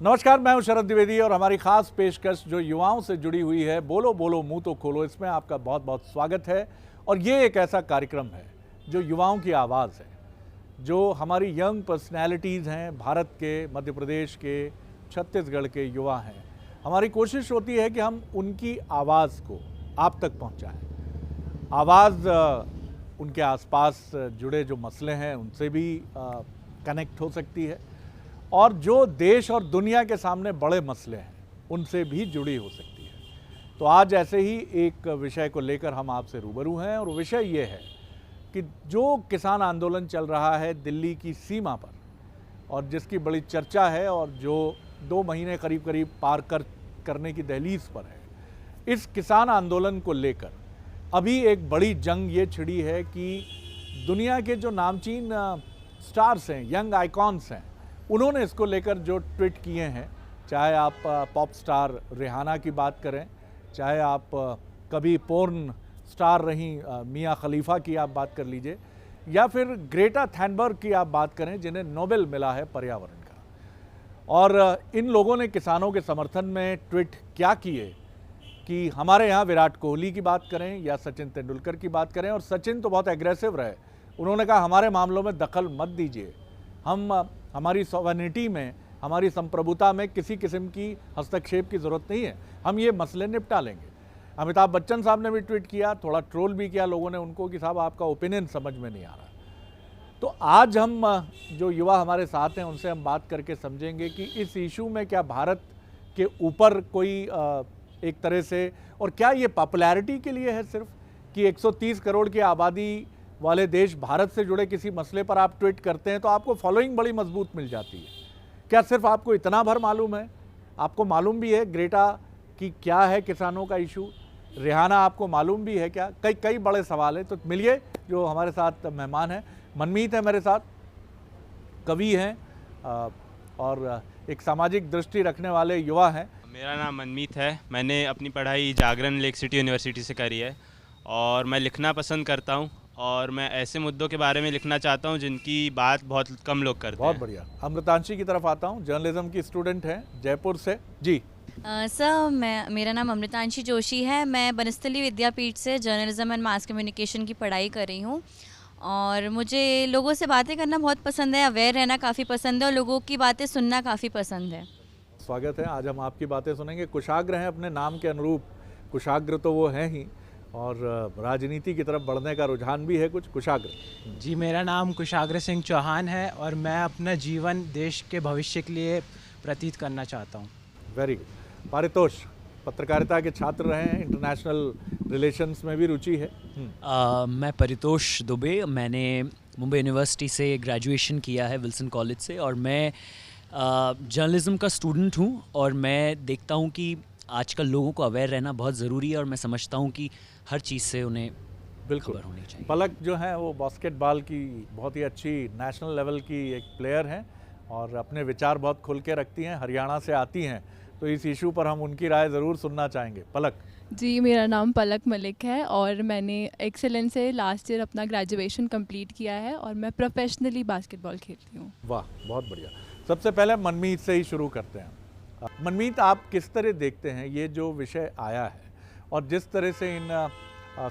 नमस्कार, मैं हूं शरद द्विवेदी और हमारी खास पेशकश जो युवाओं से जुड़ी हुई है बोलो बोलो मुंह तो खोलो, इसमें आपका बहुत बहुत स्वागत है। और ये एक ऐसा कार्यक्रम है जो युवाओं की आवाज़ है, जो हमारी यंग पर्सनैलिटीज़ हैं, भारत के, मध्य प्रदेश के, छत्तीसगढ़ के युवा हैं। हमारी कोशिश होती है कि हम उनकी आवाज़ को आप तक पहुंचाएं। आवाज़ उनके आसपास जुड़े जो मसले हैं उनसे भी कनेक्ट हो सकती है, और जो देश और दुनिया के सामने बड़े मसले हैं उनसे भी जुड़ी हो सकती है। तो आज ऐसे ही एक विषय को लेकर हम आपसे रूबरू हैं, और विषय ये है कि जो किसान आंदोलन चल रहा है दिल्ली की सीमा पर, और जिसकी बड़ी चर्चा है, और जो 2 महीने करीब करीब पार करने की दहलीज पर है, इस किसान आंदोलन को लेकर अभी एक बड़ी जंग ये छिड़ी है कि दुनिया के जो नामचीन स्टार्स हैं, यंग आइकॉन्स हैं, उन्होंने इसको लेकर जो ट्वीट किए हैं, चाहे आप पॉप स्टार रिहाना की बात करें, चाहे आप कभी पोर्न स्टार रही मिया खलीफा की आप बात कर लीजिए, या फिर ग्रेटा थैनबर्ग की आप बात करें जिन्हें नोबेल मिला है पर्यावरण का। और इन लोगों ने किसानों के समर्थन में ट्वीट क्या किए कि हमारे यहाँ विराट कोहली की बात करें या सचिन तेंदुलकर की बात करें, और सचिन तो बहुत एग्रेसिव रहे, उन्होंने कहा हमारे मामलों में दखल मत दीजिए, हम हमारी सॉवरेनिटी में, हमारी संप्रभुता में किसी किस्म की हस्तक्षेप की ज़रूरत नहीं है, हम ये मसले निपटा लेंगे। अमिताभ बच्चन साहब ने भी ट्वीट किया, थोड़ा ट्रोल भी किया लोगों ने उनको कि साहब आपका ओपिनियन समझ में नहीं आ रहा। तो आज हम जो युवा हमारे साथ हैं उनसे हम बात करके समझेंगे कि इस इशू में क्या भारत के ऊपर कोई एक तरह से, और क्या ये पॉपुलैरिटी के लिए है सिर्फ कि 130 करोड़ की आबादी वाले देश भारत से जुड़े किसी मसले पर आप ट्वीट करते हैं तो आपको फॉलोइंग बड़ी मजबूत मिल जाती है। क्या सिर्फ आपको इतना भर मालूम है? आपको मालूम भी है ग्रेटा की क्या है किसानों का इशू, रिहाना आपको मालूम भी है क्या? कई बड़े सवाल है। तो मिलिए जो हमारे साथ मेहमान हैं। मनमीत है मेरे साथ, कवि हैं और एक सामाजिक दृष्टि रखने वाले युवा हैं। मेरा नाम मनमीत है। मैंने अपनी पढ़ाई जागरण लेक सिटी यूनिवर्सिटी से करी है, और मैं लिखना पसंद करता हूँ, और मैं ऐसे मुद्दों के बारे में लिखना चाहता हूँ जिनकी बात बहुत कम लोग करते हैं। बहुत बढ़िया। अमृतांशी की तरफ आता हूँ, जर्नलिज्म की स्टूडेंट हैं जयपुर से। जी सर, मेरा नाम अमृतांशी जोशी है। मैं बनस्थली विद्यापीठ से जर्नलिज्म एंड मास कम्युनिकेशन की पढ़ाई कर रही हूँ, और मुझे लोगों से बातें करना बहुत पसंद है, अवेयर रहना काफ़ी पसंद है, और लोगों की बातें सुनना काफ़ी पसंद है। स्वागत है। आज हम आपकी बातें सुनेंगे। कुशाग्र हैं अपने नाम के अनुरूप, कुशाग्र तो वो हैं ही, और राजनीति की तरफ बढ़ने का रुझान भी है कुछ। कुशाग्र जी, मेरा नाम कुशाग्र सिंह चौहान है, और मैं अपना जीवन देश के भविष्य के लिए प्रतीत करना चाहता हूँ। Very good. पारितोष पत्रकारिता के छात्र रहे हैं, इंटरनेशनल रिलेशंस में भी रुचि है। मैं परितोष दुबे, मैंने मुंबई यूनिवर्सिटी से ग्रेजुएशन किया है विल्सन कॉलेज से, और मैं जर्नलिज्म का स्टूडेंट हूँ, और मैं देखता हूँ कि आजकल लोगों को अवेयर रहना बहुत ज़रूरी है, और मैं समझता हूँ कि हर चीज़ से उन्हें बिल्कुल खबर होनी चाहिए। पलक जो है वो बास्केटबॉल की बहुत ही अच्छी नेशनल लेवल की एक प्लेयर हैं, और अपने विचार बहुत खुल के रखती हैं, हरियाणा से आती हैं, तो इस इशू पर हम उनकी राय ज़रूर सुनना चाहेंगे। पलक जी, मेरा नाम पलक मलिक है, और मैंने एक्सेलेंस से लास्ट ईयर अपना ग्रेजुएशन कंप्लीट किया है, और मैं प्रोफेशनली बास्केटबॉल खेलती हूँ। वाह, बहुत बढ़िया। सबसे पहले मनमीत से ही शुरू करते हैं। मनमीत, आप किस तरह देखते हैं ये जो विषय आया है, और जिस तरह से इन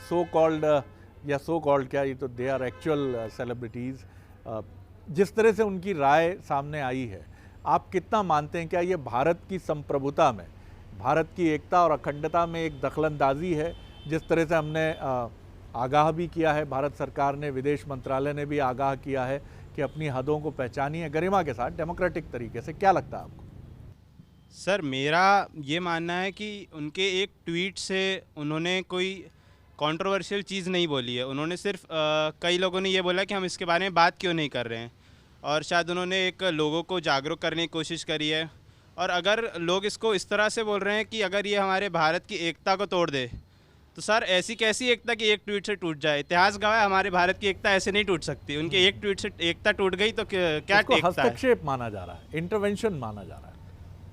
सो कॉल्ड क्या, ये तो दे आर एक्चुअल सेलिब्रिटीज़, जिस तरह से उनकी राय सामने आई है, आप कितना मानते हैं क्या ये भारत की संप्रभुता में, भारत की एकता और अखंडता में एक दखलंदाजी है? जिस तरह से हमने आगाह भी किया है, भारत सरकार ने, विदेश मंत्रालय ने भी आगाह किया है कि अपनी हदों को पहचानिए गरिमा के साथ, डेमोक्रेटिक तरीके से। क्या लगता है आपको? सर, मेरा ये मानना है कि उनके एक ट्वीट से उन्होंने कोई कंट्रोवर्शियल चीज़ नहीं बोली है। उन्होंने सिर्फ कई लोगों ने ये बोला कि हम इसके बारे में बात क्यों नहीं कर रहे हैं, और शायद उन्होंने एक लोगों को जागरूक करने की कोशिश करी है। और अगर लोग इसको इस तरह से बोल रहे हैं कि अगर ये हमारे भारत की एकता को तोड़ दे, तो सर ऐसी कैसी एकता कि एक ट्वीट से टूट जाए? इतिहास गवाह है, हमारे भारत की एकता ऐसे नहीं टूट सकती। उनके एक ट्वीट से एकता टूट गई तो क्या हस्तक्षेप माना जा रहा है, इंटरवेंशन माना जा रहा है।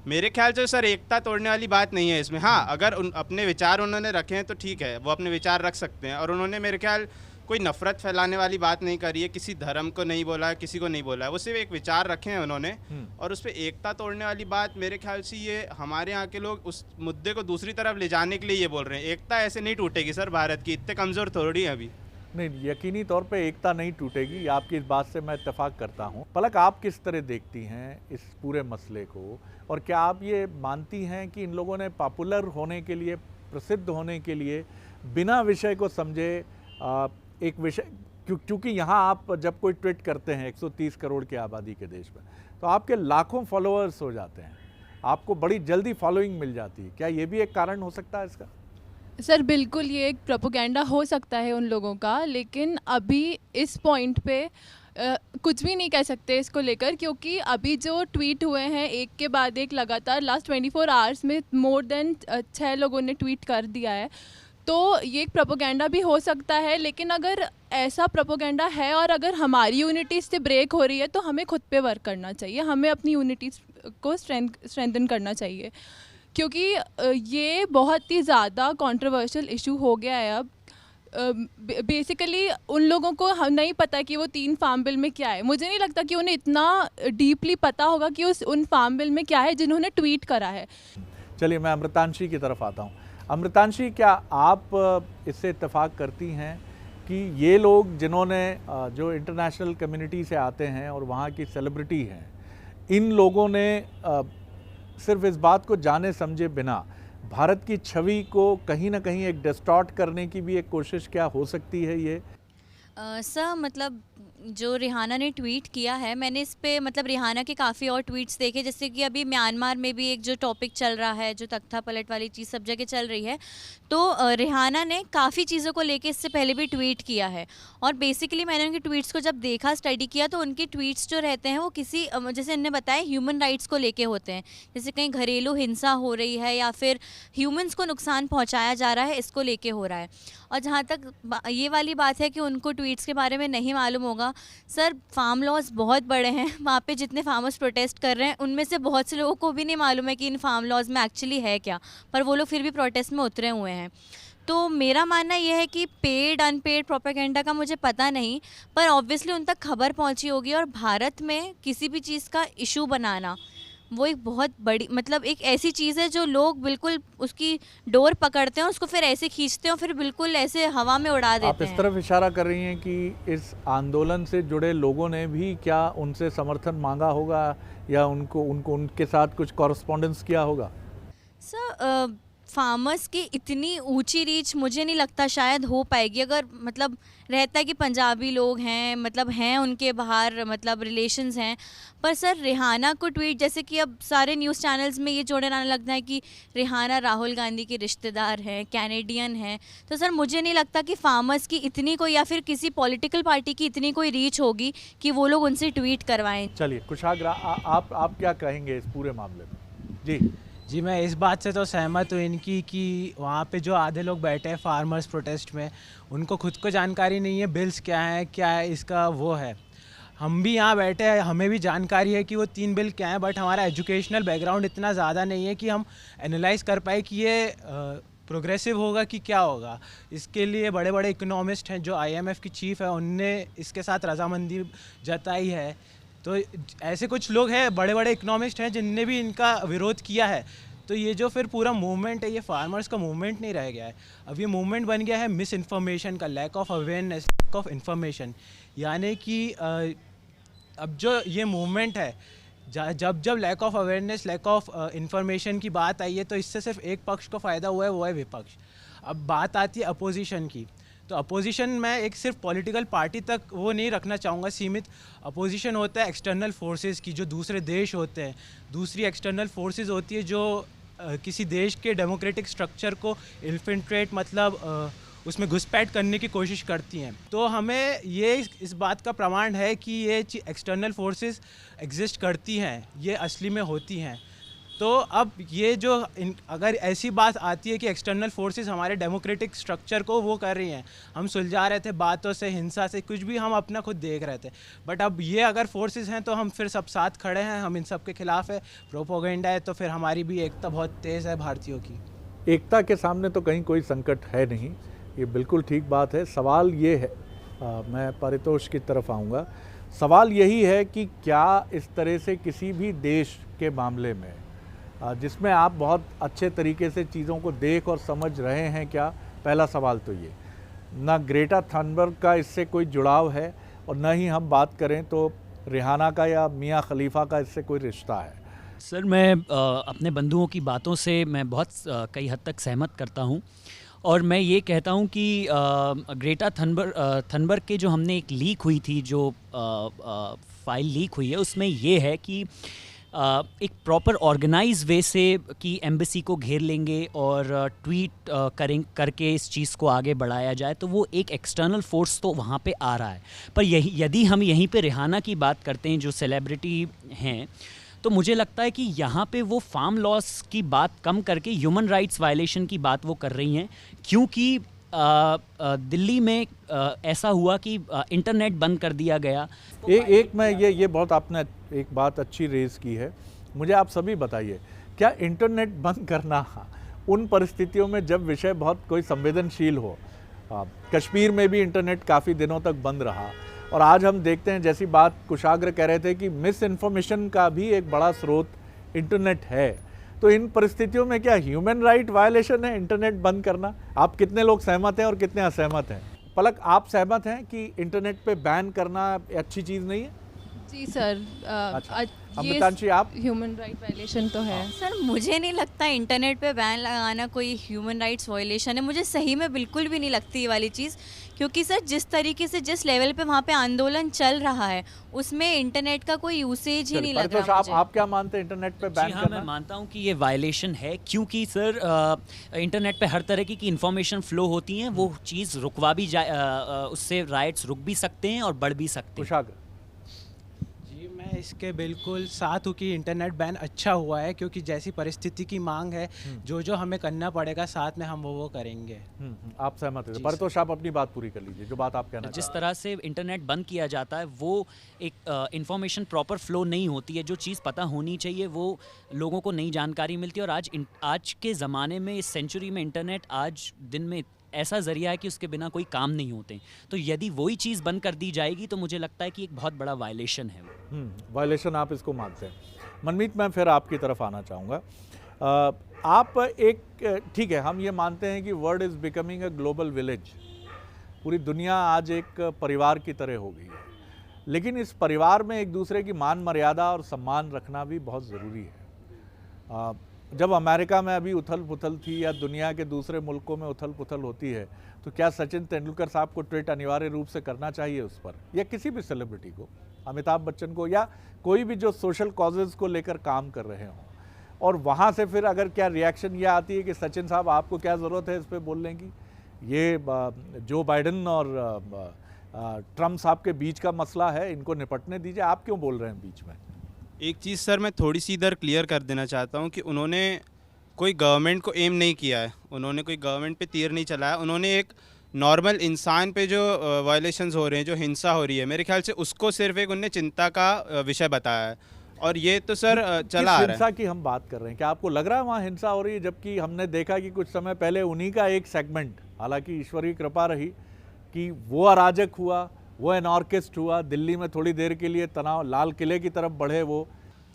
मेरे ख्याल से सर एकता तोड़ने वाली बात नहीं है इसमें। हाँ, अगर अपने विचार उन्होंने रखे हैं तो ठीक है, वो अपने विचार रख सकते हैं, और उन्होंने मेरे ख्याल कोई नफ़रत फैलाने वाली बात नहीं करी है, किसी धर्म को नहीं बोला है, किसी को नहीं बोला है, वो सिर्फ एक विचार रखे हैं उन्होंने। और उस पर एकता तोड़ने वाली बात मेरे ख्याल से ये हमारे यहाँ के लोग उस मुद्दे को दूसरी तरफ ले जाने के लिए ये बोल रहे हैं। एकता ऐसे नहीं टूटेगी सर, भारत की इतने कमज़ोर थोड़ी है अभी। नहीं, यकीनी तौर पे एकता नहीं टूटेगी, आपकी इस बात से मैं इत्तेफाक करता हूँ। पलक, आप किस तरह देखती हैं इस पूरे मसले को, और क्या आप ये मानती हैं कि इन लोगों ने पॉपुलर होने के लिए, प्रसिद्ध होने के लिए बिना विषय को समझे एक विषय, क्योंकि यहाँ आप जब कोई ट्वीट करते हैं 130 करोड़ की आबादी के देश में, तो आपके लाखों फॉलोअर्स हो जाते हैं, आपको बड़ी जल्दी फॉलोइंग मिल जाती है, क्या ये भी एक कारण हो सकता है इसका? सर बिल्कुल, ये एक प्रोपोगेंडा हो सकता है उन लोगों का, लेकिन अभी इस पॉइंट पे कुछ भी नहीं कह सकते इसको लेकर, क्योंकि अभी जो ट्वीट हुए हैं एक के बाद एक लगातार लास्ट 24 आवर्स में मोर देन 6 लोगों ने ट्वीट कर दिया है। तो ये एक प्रोपोगेंडा भी हो सकता है, लेकिन अगर ऐसा प्रोपोगेंडा है और अगर हमारी यूनिटी से ब्रेक हो रही है तो हमें खुद पे वर्क करना चाहिए, हमें अपनी यूनिटी को स्ट्रेंथन करना चाहिए, क्योंकि ये बहुत ही ज़्यादा कंट्रोवर्शियल इशू हो गया है अब। बेसिकली उन लोगों को हम नहीं पता कि वो 3 फार्म बिल में क्या है। मुझे नहीं लगता कि उन्हें इतना डीपली पता होगा कि उन फार्म बिल में क्या है जिन्होंने ट्वीट करा है। चलिए, मैं अमृतांशी की तरफ आता हूँ। अमृतांशी, क्या आप इससे इत्तेफाक करती हैं कि ये लोग जिन्होंने जो इंटरनेशनल कम्युनिटी से आते हैं और वहाँ की सेलिब्रिटी हैं, इन लोगों ने सिर्फ इस बात को जाने समझे बिना भारत की छवि को कहीं ना कहीं एक डिस्टॉर्ट करने की भी एक कोशिश क्या हो सकती है ये? सर मतलब जो रिहाना ने ट्वीट किया है, मैंने इस पे मतलब रिहाना के काफ़ी और ट्वीट्स देखे, जैसे कि अभी म्यांमार में भी एक जो टॉपिक चल रहा है, जो तख्ता पलट वाली चीज़ सब जगह चल रही है, तो रिहाना ने काफ़ी चीज़ों को लेके इससे पहले भी ट्वीट किया है। और बेसिकली मैंने उनके ट्वीट्स को जब देखा, स्टडी किया, तो उनके ट्वीट्स जो रहते हैं वो किसी जैसे इन्होंने बताया ह्यूमन राइट्स को लेके होते हैं, जैसे कहीं घरेलू हिंसा हो रही है या फिर ह्यूमन्स को नुकसान पहुँचाया जा रहा है, इसको लेके हो रहा है। और जहाँ तक ये वाली बात है कि उनको ट्वीट्स के बारे में नहीं मालूम होगा, सर फार्म लॉज बहुत बड़े हैं, वहाँ पे जितने फार्मर्स प्रोटेस्ट कर रहे हैं उनमें से बहुत से लोगों को भी नहीं मालूम है कि इन फार्म लॉज में एक्चुअली है क्या, पर वो लोग फिर भी प्रोटेस्ट में उतरे हुए हैं। तो मेरा मानना यह है कि पेड अनपेड प्रोपेगेंडा का मुझे पता नहीं, पर ऑब्वियसली उन तक खबर पहुँची होगी। और भारत में किसी भी चीज़ का इशू बनाना वो एक बहुत बड़ी मतलब एक ऐसी चीज़ है जो लोग बिल्कुल उसकी डोर पकड़ते हैं, उसको फिर ऐसे खींचते हैं और फिर बिल्कुल ऐसे हवा में उड़ा देते हैं। आप इस तरफ इशारा कर रही हैं कि इस आंदोलन से जुड़े लोगों ने भी क्या उनसे समर्थन मांगा होगा या उनको उनके साथ कुछ कॉरेस्पॉन्डेंस किया होगा? सर फार्मर्स की इतनी ऊंची रीच मुझे नहीं लगता शायद हो पाएगी। अगर मतलब रहता है कि पंजाबी लोग हैं, मतलब हैं उनके बाहर मतलब रिलेशंस हैं, पर सर रिहाना को ट्वीट, जैसे कि अब सारे न्यूज़ चैनल्स में ये जोड़े आने लगता है कि रिहाना राहुल गांधी के रिश्तेदार हैं, कैनेडियन हैं, तो सर मुझे नहीं लगता कि फार्मर्स की इतनी कोई या फिर किसी पॉलिटिकल पार्टी की इतनी कोई रीच होगी कि वो लोग उनसे ट्वीट करवाएं। चलिए कुशाग्रा, आप क्या कहेंगे इस पूरे मामले में? जी, मैं इस बात से तो सहमत हूँ इनकी कि वहाँ पे जो आधे लोग बैठे हैं फार्मर्स प्रोटेस्ट में, उनको खुद को जानकारी नहीं है बिल्स क्या है, क्या है इसका वो है। हम भी यहाँ बैठे हैं, हमें भी जानकारी है कि वो 3 बिल क्या है, बट हमारा एजुकेशनल बैकग्राउंड इतना ज़्यादा नहीं है कि हम एनालाइज कर पाए कि ये प्रोग्रेसिव होगा कि क्या होगा। इसके लिए बड़े बड़े इकोनॉमिस्ट हैं, जो IMF की चीफ़ है, उनने इसके साथ रजामंदी जताई है। तो ऐसे कुछ लोग हैं, बड़े बड़े इकोनॉमिस्ट हैं, जिनने भी इनका विरोध किया है। तो ये जो फिर पूरा मूवमेंट है, ये फार्मर्स का मूवमेंट नहीं रह गया है, अब ये मूवमेंट बन गया है मिस इन्फॉर्मेशन का, lack of awareness, lack of information. यानी कि अब जो ये मूवमेंट है, जब जब lack of awareness, lack of information की बात आई है, तो इससे सिर्फ एक पक्ष को फ़ायदा हुआ है, वो है विपक्ष। अब बात आती है अपोजिशन की, तो अपोजिशन मैं एक सिर्फ पॉलिटिकल पार्टी तक वो नहीं रखना चाहूँगा सीमित। अपोजिशन होता है एक्सटर्नल फोर्सेस की, जो दूसरे देश होते हैं, दूसरी एक्सटर्नल फोर्सेस होती है जो किसी देश के डेमोक्रेटिक स्ट्रक्चर को इन्फिल्ट्रेट मतलब उसमें घुसपैठ करने की कोशिश करती हैं। तो हमें ये इस बात का प्रमाण है कि ये एक्सटर्नल फोर्सेस एग्जिस्ट करती हैं, ये असली में होती हैं। तो अब ये जो अगर ऐसी बात आती है कि एक्सटर्नल फोर्सेस हमारे डेमोक्रेटिक स्ट्रक्चर को वो कर रही हैं, हम सुलझा रहे थे बातों से, हिंसा से, कुछ भी हम अपना खुद देख रहे थे, बट अब ये अगर फोर्सेस हैं तो हम फिर सब साथ खड़े हैं, हम इन सब के खिलाफ है। प्रोपोगेंडा है तो फिर हमारी भी एकता बहुत तेज़ है भारतीयों की। एकता के सामने तो कहीं कोई संकट है नहीं, ये बिल्कुल ठीक बात है। सवाल ये है मैं परितोष की तरफ आऊँगा। सवाल यही है कि क्या इस तरह से किसी भी देश के मामले में जिसमें आप बहुत अच्छे तरीके से चीज़ों को देख और समझ रहे हैं, क्या? पहला सवाल तो ये, ना ग्रेटा थनबर्ग का इससे कोई जुड़ाव है और न ही हम बात करें तो रिहाना का या मियाँ खलीफा का इससे कोई रिश्ता है। सर, मैं अपने बंधुओं की बातों से मैं बहुत कई हद तक सहमत करता हूं और मैं ये कहता हूं कि ग्रेटा थनबर्ग के जो हमने एक लीक हुई थी, जो फाइल लीक हुई है, उसमें ये है कि एक प्रॉपर ऑर्गेनाइज वे से कि एम्बेसी को घेर लेंगे और ट्वीट करके इस चीज़ को आगे बढ़ाया जाए, तो वो एक एक्सटर्नल फोर्स तो वहाँ पे आ रहा है। पर यदि हम यहीं पे रिहाना की बात करते हैं जो सेलिब्रिटी हैं, तो मुझे लगता है कि यहाँ पे वो फार्म लॉस की बात कम करके ह्यूमन राइट्स वायलेशन की बात वो कर रही हैं, क्योंकि दिल्ली में ऐसा हुआ कि इंटरनेट बंद कर दिया गया। एक मैं ये बहुत आपने एक बात अच्छी रेज की है। मुझे आप सभी बताइए, क्या इंटरनेट बंद करना उन परिस्थितियों में जब विषय बहुत कोई संवेदनशील हो, कश्मीर में भी इंटरनेट काफ़ी दिनों तक बंद रहा और आज हम देखते हैं, जैसी बात कुशाग्र कह रहे थे कि मिस इन्फॉर्मेशन का भी एक बड़ा स्रोत इंटरनेट है, तो इन परिस्थितियों में क्या ह्यूमन राइट वायलेशन है इंटरनेट बंद करना? आप कितने लोग सहमत हैं और कितने असहमत हैं? पलक, आप सहमत हैं कि इंटरनेट पे बैन करना अच्छी चीज़ नहीं है? जी सर, अच्छा, ये अमृतांशी आप? ह्यूमन राइट वायलेशन तो है। सर, मुझे नहीं लगता इंटरनेट पे बैन लगाना कोई ह्यूमन राइट्स वायलेशन है। मुझे सही में बिल्कुल भी नहीं लगती ये वाली चीज़, क्योंकि सर जिस तरीके से जिस लेवल पे वहाँ पे आंदोलन चल रहा है उसमें इंटरनेट का कोई यूसेज ही नहीं लग रहा मुझे। आप क्या मानते हैं इंटरनेट पे बैन हाँ, करना? मैं मानता हूँ कि ये वायलेशन है, क्योंकि सर इंटरनेट पे हर तरह की इन्फॉर्मेशन फ्लो होती हैं, वो चीज़ रुकवा भी उससे राइट्स रुक भी सकते हैं और बढ़ भी सकते हैं। कुशाग्र? जी, मैं इसके बिल्कुल साथ हूँ कि इंटरनेट बैन अच्छा हुआ है, क्योंकि जैसी परिस्थिति की मांग है, जो हमें करना पड़ेगा साथ में हम वो करेंगे। आप सहमत हैं? परितोष, आप अपनी बात पूरी कर लीजिए, जो बात आप कहना जिस तरह से इंटरनेट बंद किया जाता है, वो एक इंफॉर्मेशन प्रॉपर फ्लो नहीं होती है। जो चीज़ पता होनी चाहिए वो लोगों को नई जानकारी मिलती है, और आज के ज़माने में, इस सेंचुरी में, इंटरनेट आज दिन में ऐसा ज़रिया है कि उसके बिना कोई काम नहीं होते। तो यदि वही चीज़ बंद कर दी जाएगी तो मुझे लगता है कि एक बहुत बड़ा वायलेशन है वो। वायलेशन आप इसको मानते हैं। मनमीत, मैं फिर आपकी तरफ आना चाहूँगा। आप एक, ठीक है, हम ये मानते हैं कि world is becoming a global village, पूरी दुनिया आज एक परिवार की तरह हो गई है, लेकिन इस परिवार में एक दूसरे की मान मर्यादा और सम्मान रखना भी बहुत ज़रूरी है। जब अमेरिका में अभी उथल पुथल थी या दुनिया के दूसरे मुल्कों में उथल पुथल होती है, तो क्या सचिन तेंदुलकर साहब को ट्वीट अनिवार्य रूप से करना चाहिए उस पर, या किसी भी सेलिब्रिटी को, अमिताभ बच्चन को, या कोई भी जो सोशल कॉजेज़ को लेकर काम कर रहे हों? और वहाँ से फिर अगर क्या रिएक्शन ये आती है कि सचिन साहब आपको क्या ज़रूरत है इस पर बोलने की, ये जो बाइडन और ट्रम्प साहब के बीच का मसला है, इनको निपटने दीजिए, आप क्यों बोल रहे हैं बीच में? एक चीज़ सर मैं थोड़ी सी इधर क्लियर कर देना चाहता हूँ कि उन्होंने कोई गवर्नमेंट को एम नहीं किया है, उन्होंने कोई गवर्नमेंट पे तीर नहीं चलाया, उन्होंने एक नॉर्मल इंसान पे जो वायलेशंस हो रहे हैं, जो हिंसा हो रही है, मेरे ख्याल से उसको सिर्फ एक उनने चिंता का विषय बताया है, और ये तो सर चला आ रहा है। हिंसा की हम बात कर रहे हैं, क्या आपको लग रहा है वहाँ हिंसा हो रही है? जबकि हमने देखा कि कुछ समय पहले उन्हीं का एक सेगमेंट, हालांकि ईश्वरीय कृपा रही कि वो अराजक हुआ, वो एनार्किस्ट हुआ, दिल्ली में थोड़ी देर के लिए तनाव, लाल किले की तरफ बढ़े वो।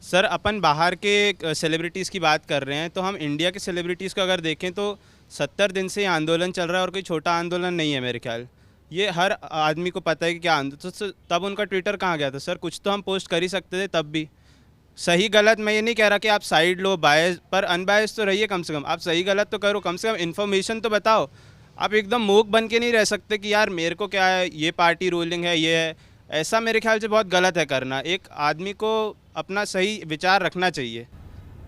सर अपन बाहर के सेलिब्रिटीज़ की बात कर रहे हैं, तो हम इंडिया के सेलिब्रिटीज़ को अगर देखें तो 70 दिन से ये आंदोलन चल रहा है, और कोई छोटा आंदोलन नहीं है मेरे ख्याल। ये हर आदमी को पता है कि क्या आंदोलन, तो तब उनका ट्विटर कहाँ गया था सर? कुछ तो हम पोस्ट कर ही सकते थे तब भी। सही गलत मैं ये नहीं कह रहा कि आप साइड लो, बायस, पर अनबायस तो रहिए कम से कम। आप सही गलत तो करो, कम से कम इन्फॉर्मेशन तो बताओ। आप एकदम मूक बन के नहीं रह सकते कि यार मेरे को क्या है, ये पार्टी रूलिंग है, ये है, ऐसा मेरे ख्याल से बहुत गलत है करना। एक आदमी को अपना सही विचार रखना चाहिए।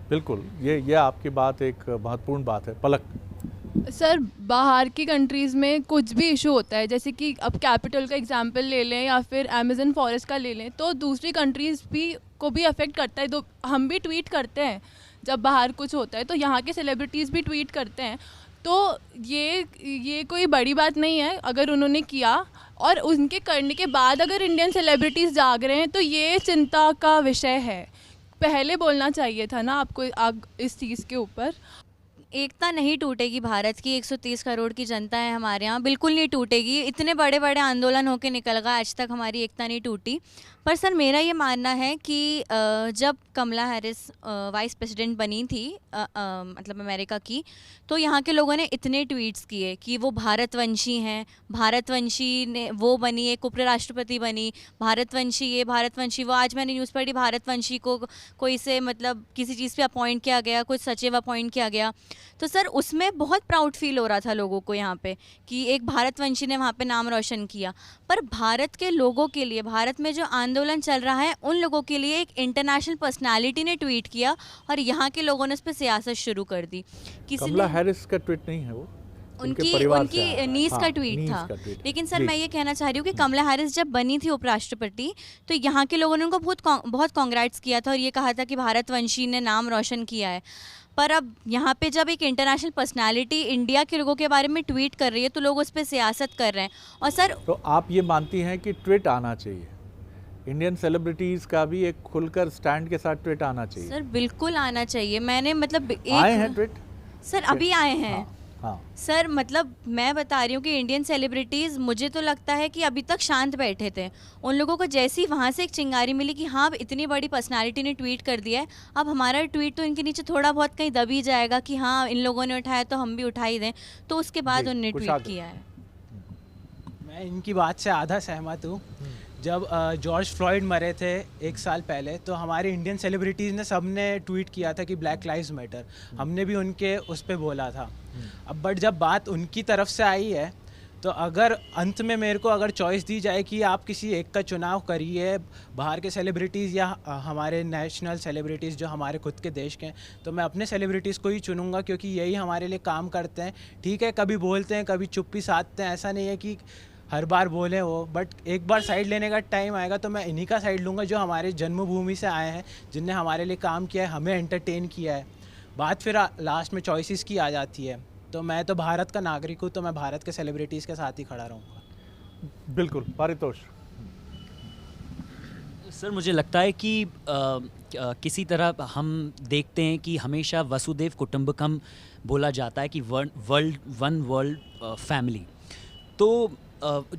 बिल्कुल, ये आपकी बात एक महत्वपूर्ण बात है। पलक? सर, बाहर की कंट्रीज़ में कुछ भी इशू होता है, जैसे कि अब कैपिटल का एग्जांपल ले लें या फिर अमेज़न फॉरेस्ट का ले लें, तो दूसरी कंट्रीज़ को भी अफेक्ट करता है। तो हम भी ट्वीट करते हैं जब बाहर कुछ होता है, तो यहाँ के सेलिब्रिटीज़ भी ट्वीट करते हैं। तो ये कोई बड़ी बात नहीं है अगर उन्होंने किया, और उनके करने के बाद अगर इंडियन सेलिब्रिटीज़ जाग रहे हैं तो ये चिंता का विषय है। पहले बोलना चाहिए था ना आपको इस चीज़ के ऊपर। एकता नहीं टूटेगी। भारत की 130 करोड़ की जनता है हमारे यहाँ, बिल्कुल नहीं टूटेगी। इतने बड़े बड़े आंदोलन होके निकल गए, आज तक हमारी एकता नहीं टूटी। पर सर मेरा ये मानना है कि जब कमला हैरिस वाइस प्रेसिडेंट बनी थी मतलब अमेरिका की, तो यहाँ के लोगों ने इतने ट्वीट्स किए कि वो भारतवंशी हैं, भारतवंशी ने वो बनी, एक उपराष्ट्रपति बनी, भारतवंशी ये भारतवंशी वो। आज मैंने न्यूज़ पढ़ी भारतवंशी को कोई से मतलब किसी चीज़ पे अपॉइंट किया गया, कुछ सचिव अपॉइंट किया गया। तो सर उसमें बहुत प्राउड फील हो रहा था लोगों को यहाँ पे कि एक भारतवंशी ने वहाँ पे नाम रोशन किया। पर भारत के लोगों के लिए, भारत में जो आंदोलन चल रहा है उन लोगों के लिए एक इंटरनेशनल पर्सनालिटी ने ट्वीट किया और यहाँ के लोगों ने उस पर सियासत शुरू कर दी। कमला हैरिस का ट्वीट नहीं है वो, उनकी नीस का ट्वीट था। लेकिन सर मैं ये कहना चाह रही हूँ कि कमला हैरिस जब बनी थी उपराष्ट्रपति, तो यहाँ के लोगों ने उनको बहुत कांग्रेट्स किया था और ये कहा था कि भारतवंशी ने नाम रोशन किया है। पर अब यहाँ पे जब एक इंटरनेशनल पर्सनालिटी इंडिया के लोगों के बारे में ट्वीट कर रही है तो लोग उस पर सियासत कर रहे हैं। और सर तो आप ये मानती हैं कि ट्वीट आना चाहिए, इंडियन सेलिब्रिटीज़ का भी एक खुलकर स्टैंड के साथ ट्वीट आना चाहिए? सर बिल्कुल आना चाहिए। मैंने मतलब आए हैं ट्वीट सर, अभी आए हैं। हाँ। सर मतलब मैं बता रही हूँ कि इंडियन सेलिब्रिटीज़ मुझे तो लगता है कि अभी तक शांत बैठे थे। उन लोगों को जैसी वहाँ से एक चिंगारी मिली कि हाँ अब इतनी बड़ी पर्सनालिटी ने ट्वीट कर दिया है, अब हमारा ट्वीट तो इनके नीचे थोड़ा बहुत कहीं दब ही जाएगा कि हाँ इन लोगों ने उठाया तो हम भी उठा ही दें। तो उसके बाद उन्होंने ट्वीट किया है। मैं इनकी बात से आधा सहमत हूँ। जब जॉर्ज फ्लॉयड मरे थे 1 साल पहले, तो हमारे इंडियन सेलिब्रिटीज़ ने सबने ट्वीट किया था कि ब्लैक लाइव्स मैटर, हमने भी उनके उस पर बोला था। अब बट जब बात उनकी तरफ से आई है, तो अगर अंत में मेरे को अगर चॉइस दी जाए कि आप किसी एक का चुनाव करिए, बाहर के सेलिब्रिटीज़ या हमारे नेशनल सेलिब्रिटीज़ जो हमारे खुद के देश के हैं, तो मैं अपने सेलिब्रिटीज़ को ही चुनूंगा, क्योंकि यही हमारे लिए काम करते हैं। ठीक है कभी बोलते हैं कभी चुप्पी साधते हैं, ऐसा नहीं है कि हर बार बोले वो, बट एक बार साइड लेने का टाइम आएगा तो मैं इन्हीं का साइड लूँगा जो हमारे जन्मभूमि से आए हैं, जिनने हमारे लिए काम किया है, हमें एंटरटेन किया है। बात फिर लास्ट में चॉइसेस की आ जाती है। तो मैं तो भारत का नागरिक हूँ, तो मैं भारत के सेलिब्रिटीज़ के साथ ही खड़ा रहूँगा। बिल्कुल। पारितोष? सर मुझे लगता है कि किसी तरह हम देखते हैं कि हमेशा वसुदेव कुटुंबकम बोला जाता है कि वन वर्ल्ड फैमिली। तो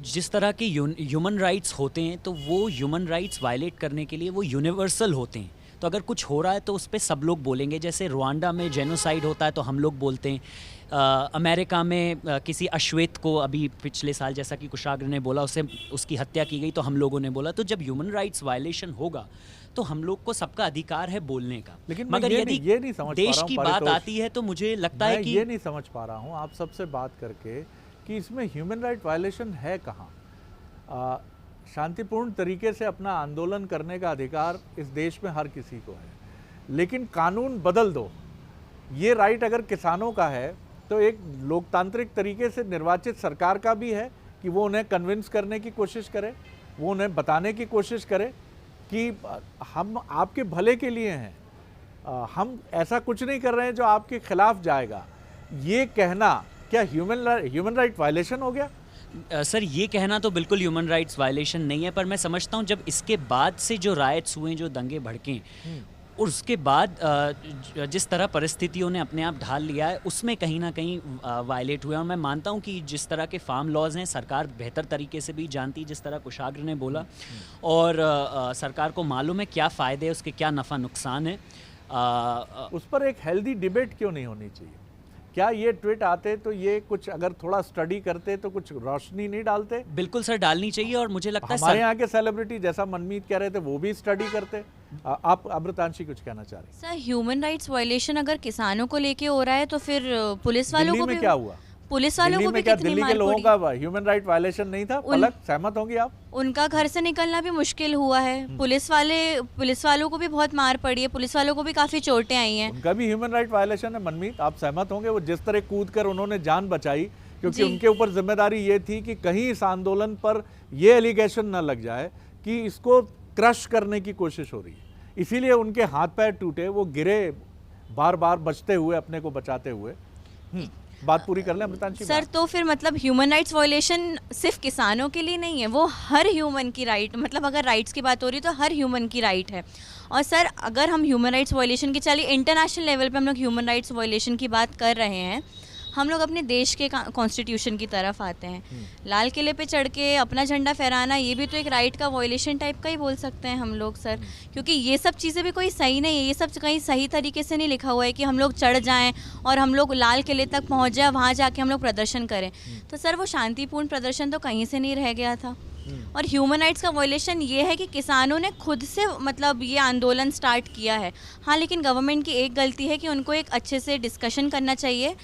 जिस तरह के ह्यूमन राइट्स होते हैं तो वो ह्यूमन राइट्स वायलेट करने के लिए वो यूनिवर्सल होते हैं। तो अगर कुछ हो रहा है तो उस पर सब लोग बोलेंगे। जैसे रुवांडा में जेनोसाइड होता है तो हम लोग बोलते हैं, अमेरिका में किसी अश्वेत को अभी पिछले साल जैसा कि कुशाग्र ने बोला उसकी हत्या की गई तो हम लोगों ने बोला। तो जब ह्यूमन राइट्स वायलेशन होगा तो हम लोग को सबका अधिकार है बोलने का। लेकिन मगर ये यदि नहीं समझ देश पा की रहा हूं, बात आती है तो मुझे लगता है कि ये नहीं समझ पा रहा हूँ आप सबसे बात करके कि इसमें ह्यूमन राइट वायलेशन है कहाँ। शांतिपूर्ण तरीके से अपना आंदोलन करने का अधिकार इस देश में हर किसी को है, लेकिन कानून बदल दो। ये राइट अगर किसानों का है तो एक लोकतांत्रिक तरीके से निर्वाचित सरकार का भी है कि वो उन्हें कन्विंस करने की कोशिश करे, वो उन्हें बताने की कोशिश करे कि हम आपके भले के लिए हैं, हम ऐसा कुछ नहीं कर रहे हैं जो आपके खिलाफ जाएगा। ये कहना क्या ह्यूमन राइट वायलेशन हो गया? सर ये कहना तो बिल्कुल ह्यूमन राइट्स वायलेशन नहीं है, पर मैं समझता हूँ जब इसके बाद से जो रायट्स हुए, जो दंगे भड़के, और उसके बाद जिस तरह परिस्थितियों ने अपने आप ढाल लिया है उसमें कहीं ना कहीं वायलेट हुआ। और मैं मानता हूं कि जिस तरह के फार्म लॉज हैं सरकार बेहतर तरीके से भी जानती, जिस तरह कुशाग्र ने बोला, और सरकार को मालूम है क्या फ़ायदे है उसके, क्या नफ़ा नुकसान है। उस पर एक हेल्दी डिबेट क्यों नहीं होनी चाहिए? क्या ये ट्वीट आते तो ये कुछ अगर थोड़ा स्टडी करते तो कुछ रोशनी नहीं डालते? बिल्कुल सर डालनी चाहिए। और मुझे लगता है हमारे यहाँ के सेलिब्रिटी जैसा मनमीत कह रहे थे वो भी स्टडी करते। आप अमृतांशी कुछ कहना चाह रही? सर ह्यूमन राइट्स वायलेशन अगर किसानों को लेके हो रहा है तो फिर पुलिस वालों को भी क्या हुआ? पुलिस वालों को भी क्या कितनी दिल्ली के मार लोगों पड़ी? का ह्यूमन राइट वायलेशन नहीं था? पलक सहमत होंगी आप? उनका घर से निकलना भी मुश्किल हुआ है। पुलिस वालों को भी बहुत मार पड़ी है, पुलिस वालों को भी काफी चोटें आई हैं। उनका भी ह्यूमन राइट वायलेशन है। मनमीत आप सहमत होंगे? वो जिस तरह कूद कर उन्होंने जान बचाई, क्योंकि उनके ऊपर जिम्मेदारी ये थी कि कहीं इस आंदोलन पर ये एलिगेशन न लग जाए कि इसको क्रश करने की कोशिश हो रही है, इसीलिए उनके हाथ पैर टूटे, वो गिरे बार बार बचते हुए, अपने को बचाते हुए। बात पूरी कर लें अमृतांशी सर तो फिर मतलब ह्यूमन राइट्स वायलेशन सिर्फ किसानों के लिए नहीं है, वो हर ह्यूमन की राइट, मतलब अगर राइट्स की बात हो रही है तो हर ह्यूमन की राइट है। और सर अगर हम ह्यूमन राइट्स वायलेशन की, चलिए इंटरनेशनल लेवल पे हम लोग ह्यूमन राइट्स वायलेशन की बात कर रहे हैं, हम लोग अपने देश के कॉन्स्टिट्यूशन की तरफ आते हैं। लाल किले पे चढ़ के अपना झंडा फहराना ये भी तो एक राइट का वायलेशन टाइप का ही बोल सकते हैं हम लोग सर, क्योंकि ये सब चीज़ें भी कोई सही नहीं है, ये सब कहीं सही तरीके से नहीं लिखा हुआ है कि हम लोग चढ़ जाएं और हम लोग लाल किले तक पहुंच जाए, वहाँ जाके हम लोग प्रदर्शन करें। तो सर वो शांतिपूर्ण प्रदर्शन तो कहीं से नहीं रह गया था। और ह्यूमन राइट्स का वायलेशन ये है कि किसानों ने खुद से मतलब ये आंदोलन स्टार्ट किया है। हाँ, लेकिन गवर्नमेंट की एक गलती है कि उनको एक अच्छे से डिस्कशन करना चाहिए,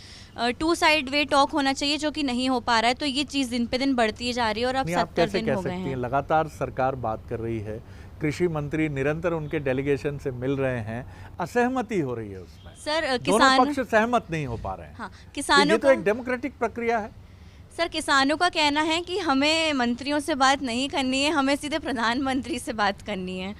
टू साइड वे टॉक होना चाहिए, जो कि नहीं हो पा रहा है। तो ये चीज़ दिन पे दिन बढ़ती जा रही है और अब 70 दिन हो गए हैं। लगातार सरकार बात कर रही है, कृषि मंत्री निरंतर उनके डेलीगेशन से मिल रहे हैं, असहमति हो रही है उसमें सर। दोनों पक्ष सहमत नहीं हो पा रहे हैं। हाँ, किसानों तो एक डेमोक्रेटिक प्रक्रिया है सर। किसानों का कहना है कि हमें मंत्रियों से बात नहीं करनी है, हमें सीधे प्रधानमंत्री से बात करनी है।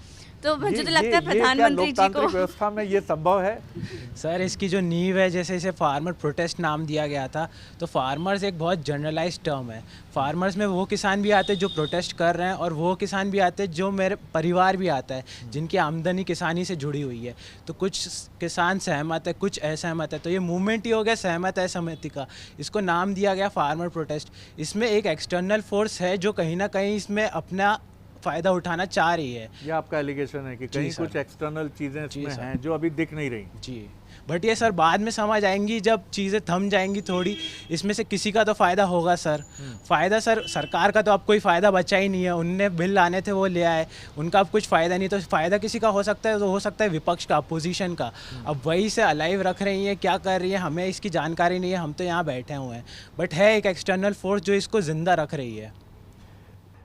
तो मुझे तो लगता है प्रधानमंत्री जी को व्यवस्था में ये संभव है। सर इसकी जो नींव है, जैसे इसे फार्मर प्रोटेस्ट नाम दिया गया था, तो फार्मर्स एक बहुत जनरलाइज टर्म है। फार्मर्स में वो किसान भी आते हैं जो प्रोटेस्ट कर रहे हैं, और वो किसान भी आते हैं जो मेरे परिवार भी आता है जिनकी आमदनी किसानी से जुड़ी हुई है। तो कुछ किसान सहमत है, कुछ असहमत है, तो ये मूवमेंट ही हो गया सहमत असहमति का। इसको नाम दिया गया फार्मर प्रोटेस्ट। इसमें एक एक्सटर्नल फोर्स है जो कहीं ना कहीं इसमें अपना फ़ायदा उठाना चाह रही है। ये आपका एलिगेशन है कि कहीं कुछ एक्सटर्नल चीज़ें इसमें हैं जो अभी दिख नहीं रही। जी, बट ये सर बाद में समझ आएंगी जब चीज़ें थम जाएंगी थोड़ी। इसमें से किसी का तो फ़ायदा होगा सर। फ़ायदा सर सरकार का तो अब कोई फ़ायदा बचा ही नहीं है। उनने बिल लाने थे वो ले आए, उनका अब कुछ फ़ायदा नहीं। तो फ़ायदा किसी का हो सकता है, तो हो सकता है विपक्ष का, अपोजिशन का। अब वही से अलाइव रख रही है, क्या कर रही है हमें इसकी जानकारी नहीं है, हम तो यहाँ बैठे हुए हैं। बट है एक एक्सटर्नल फोर्स जो इसको ज़िंदा रख रही है।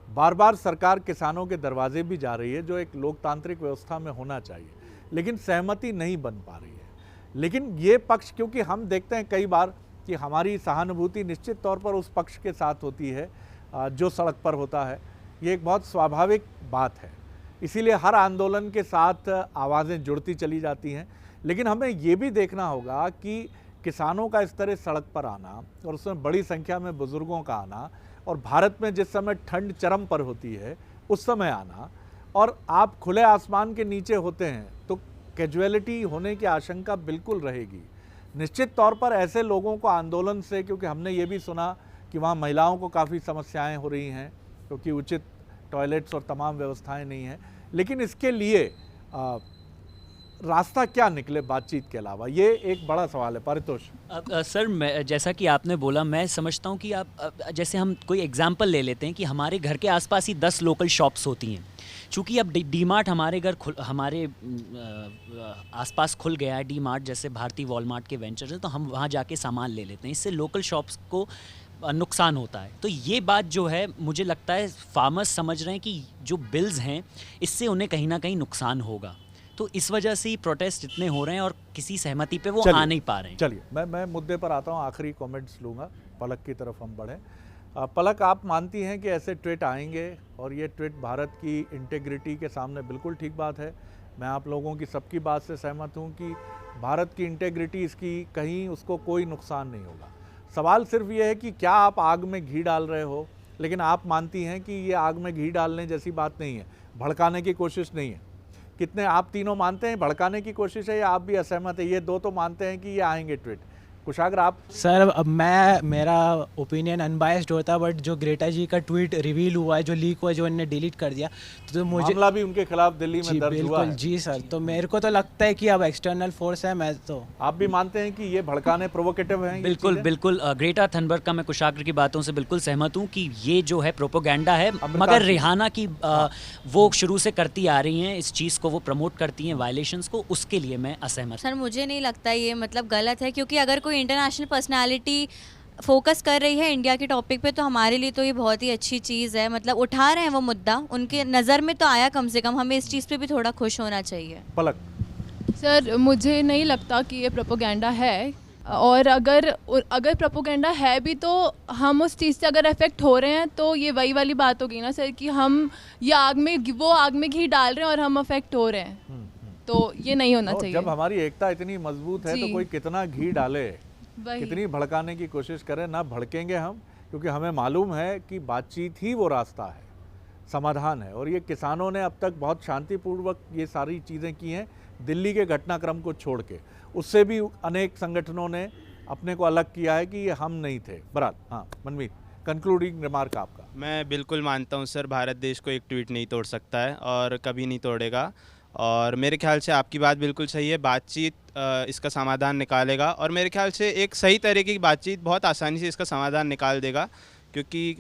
बार बार सरकार किसानों के दरवाजे भी जा रही है, जो एक लोकतांत्रिक व्यवस्था में होना चाहिए, लेकिन सहमति नहीं बन पा रही है। लेकिन ये पक्ष, क्योंकि हम देखते हैं कई बार कि हमारी सहानुभूति निश्चित तौर पर उस पक्ष के साथ होती है जो सड़क पर होता है, ये एक बहुत स्वाभाविक बात है। इसीलिए हर आंदोलन के साथ आवाज़ें जुड़ती चली जाती हैं। लेकिन हमें ये भी देखना होगा कि किसानों का इस तरह सड़क पर आना, और उसमें बड़ी संख्या में बुज़ुर्गों का आना, और भारत में जिस समय ठंड चरम पर होती है उस समय आना, और आप खुले आसमान के नीचे होते हैं, तो कैजुअलिटी होने की आशंका बिल्कुल रहेगी। निश्चित तौर पर ऐसे लोगों को आंदोलन से, क्योंकि हमने ये भी सुना कि वहाँ महिलाओं को काफ़ी समस्याएं हो रही हैं क्योंकि उचित टॉयलेट्स और तमाम व्यवस्थाएं नहीं हैं, लेकिन इसके लिए रास्ता क्या निकले बातचीत के अलावा, ये एक बड़ा सवाल है। परितोष सर, मैं जैसा कि आपने बोला, मैं समझता हूँ कि आप जैसे हम कोई एग्जांपल ले लेते हैं कि हमारे घर के आसपास ही 10 लोकल शॉप्स होती हैं। चूँकि अब डी मार्ट हमारे आसपास खुल गया है, डी मार्ट जैसे भारतीय वॉलमार्ट के वेंचर है, तो हम वहाँ जाके सामान ले लेते हैं। इससे लोकल शॉप्स को नुकसान होता है। तो ये बात जो है, मुझे लगता है फार्मर्स समझ रहे हैं कि जो बिल्स हैं इससे उन्हें कहीं ना कहीं नुकसान होगा। तो इस वजह से ही प्रोटेस्ट इतने हो रहे हैं और किसी सहमति पे वो आ नहीं पा रहे हैं। चलिए मैं मुद्दे पर आता हूँ, आखिरी कमेंट्स लूँगा। पलक की तरफ हम बढ़ें। पलक, आप मानती हैं कि ऐसे ट्वीट आएंगे और ये ट्वीट भारत की इंटेग्रिटी के सामने बिल्कुल ठीक बात है। मैं आप लोगों की सबकी बात से सहमत हूँ कि भारत की इंटेग्रिटी, इसकी कहीं उसको कोई नुकसान नहीं होगा। सवाल सिर्फ ये है कि क्या आप आग में घी डाल रहे हो, लेकिन आप मानती हैं कि ये आग में घी डालने जैसी बात नहीं है, भड़काने की कोशिश नहीं है। कितने आप तीनों मानते हैं भड़काने की कोशिश है, या आप भी असहमत है? ये दो तो मानते हैं कि ये आएंगे ट्वीट। कुशागर आप? सर अब मेरा ओपिनियन अनबायस्ड होता, बट जो ग्रेटा जी का ट्वीट रिवील हुआ है, जो लीक हुआ है, जो उन्होंने डिलीट कर दिया, तो मुझे मामला भी उनके खिलाफ दिल्ली में दर्ज हुआ है। जी सर, तो मेरे को तो लगता है कि अब एक्सटर्नल फोर्स है। मैं तो आप भी मानते हैं कि ये भड़काने, प्रोवोकेटिव हैं? बिल्कुल ग्रेटा थनबर्ग का मैं कुशागर की बातों से बिल्कुल सहमत हूँ कि ये जो है प्रोपोगेंडा है। मगर रिहाना की वो शुरू से करती आ रही हैं इस चीज़ को, वो प्रमोट करती हैं वायलेशंस को, उसके लिए मैं असहमत। सर मुझे नहीं लगता ये मतलब गलत है, क्योंकि अगर कोई इंटरनेशनल पर्सनालिटी फोकस कर रही है इंडिया के टॉपिक पे, तो हमारे लिए तो ये बहुत ही अच्छी चीज़ है। मतलब उठा रहे हैं वो मुद्दा, उनके नज़र में तो आया, कम से कम हमें इस चीज़ पे भी थोड़ा खुश होना चाहिए। पलक? सर मुझे नहीं लगता कि ये प्रोपोगेंडा है, और अगर प्रोपोगेंडा है भी तो हम उस चीज़ से अगर अफेक्ट हो रहे हैं तो ये वही वाली बात होगी ना सर, कि हम ये वो आग में घी डाल रहे हैं और हम अफेक्ट हो रहे हैं। तो ये नहीं होना चाहिए। जब हमारी एकता इतनी मजबूत है तो कोई कितना घी डाले, वही। कितनी भड़काने की कोशिश करें, ना भड़केंगे हम, क्योंकि हमें मालूम है कि बातचीत ही वो रास्ता है, समाधान है। और ये किसानों ने अब तक बहुत शांतिपूर्वक ये सारी चीज़ें की हैं, दिल्ली के घटनाक्रम को छोड़ के। उससे भी अनेक संगठनों ने अपने को अलग किया है कि ये हम नहीं थे। बरात, हाँ मनमीत, कंक्लूडिंग रिमार्क आपका। मैं बिल्कुल मानता हूँ सर, भारत देश को एक ट्वीट नहीं तोड़ सकता है और कभी नहीं तोड़ेगा। और मेरे ख्याल से आपकी बात बिल्कुल सही है, बातचीत इसका समाधान निकालेगा। और मेरे ख्याल से एक सही तरीके की बातचीत बहुत आसानी से इसका समाधान निकाल देगा, क्योंकि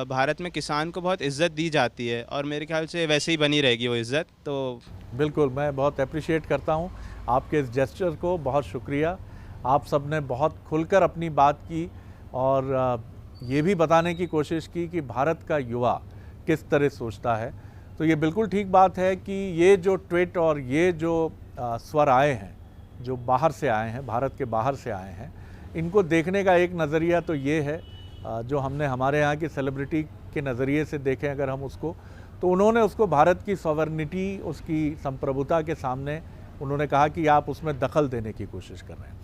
भारत में किसान को बहुत इज़्ज़त दी जाती है और मेरे ख्याल से वैसे ही बनी रहेगी वो इज़्ज़त। तो बिल्कुल, मैं बहुत अप्रिशिएट करता हूँ आपके इस जेस्चर को, बहुत शुक्रिया। आप सब ने बहुत खुलकर अपनी बात की और ये भी बताने की कोशिश की कि भारत का युवा किस तरह सोचता है। तो ये बिल्कुल ठीक बात है कि ये जो ट्वीट और ये जो स्वर आए हैं, जो बाहर से आए हैं, भारत के बाहर से आए हैं, इनको देखने का एक नज़रिया तो ये है, जो हमने हमारे यहाँ की सेलिब्रिटी के नज़रिए से देखें अगर हम उसको, तो उन्होंने उसको भारत की सॉवरेनिटी, उसकी संप्रभुता के सामने उन्होंने कहा कि आप उसमें दखल देने की कोशिश कर रहे हैं।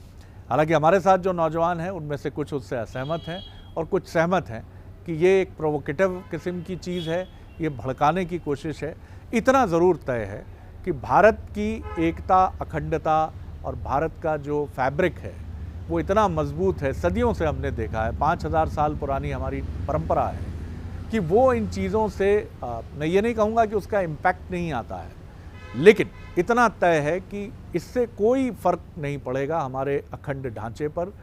हालांकि हमारे साथ जो नौजवान हैं उनमें से कुछ उससे असहमत हैं और कुछ सहमत हैं कि ये एक प्रोवोकेटिव किस्म की चीज़ है, ये भड़काने की कोशिश है। इतना ज़रूर तय है कि भारत की एकता, अखंडता और भारत का जो फैब्रिक है वो इतना मजबूत है, सदियों से हमने देखा है, 5000 साल पुरानी हमारी परंपरा है कि वो इन चीज़ों से मैं ये नहीं कहूँगा कि उसका इम्पैक्ट नहीं आता है, लेकिन इतना तय है कि इससे कोई फ़र्क नहीं पड़ेगा हमारे अखंड ढांचे पर।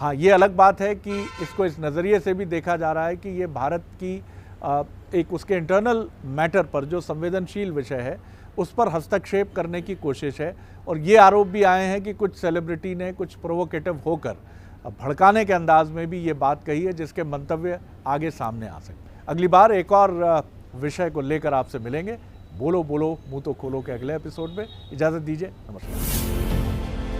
हाँ, ये अलग बात है कि इसको इस नज़रिए से भी देखा जा रहा है कि ये भारत की एक उसके इंटरनल मैटर पर जो संवेदनशील विषय है उस पर हस्तक्षेप करने की कोशिश है। और ये आरोप भी आए हैं कि कुछ सेलिब्रिटी ने कुछ प्रोवोकेटिव होकर भड़काने के अंदाज में भी ये बात कही है, जिसके मंतव्य आगे सामने आ सकते हैं। अगली बार एक और विषय को लेकर आपसे मिलेंगे। बोलो बोलो मुँह तो खोलो के अगले एपिसोड में। इजाज़त दीजिए, नमस्कार।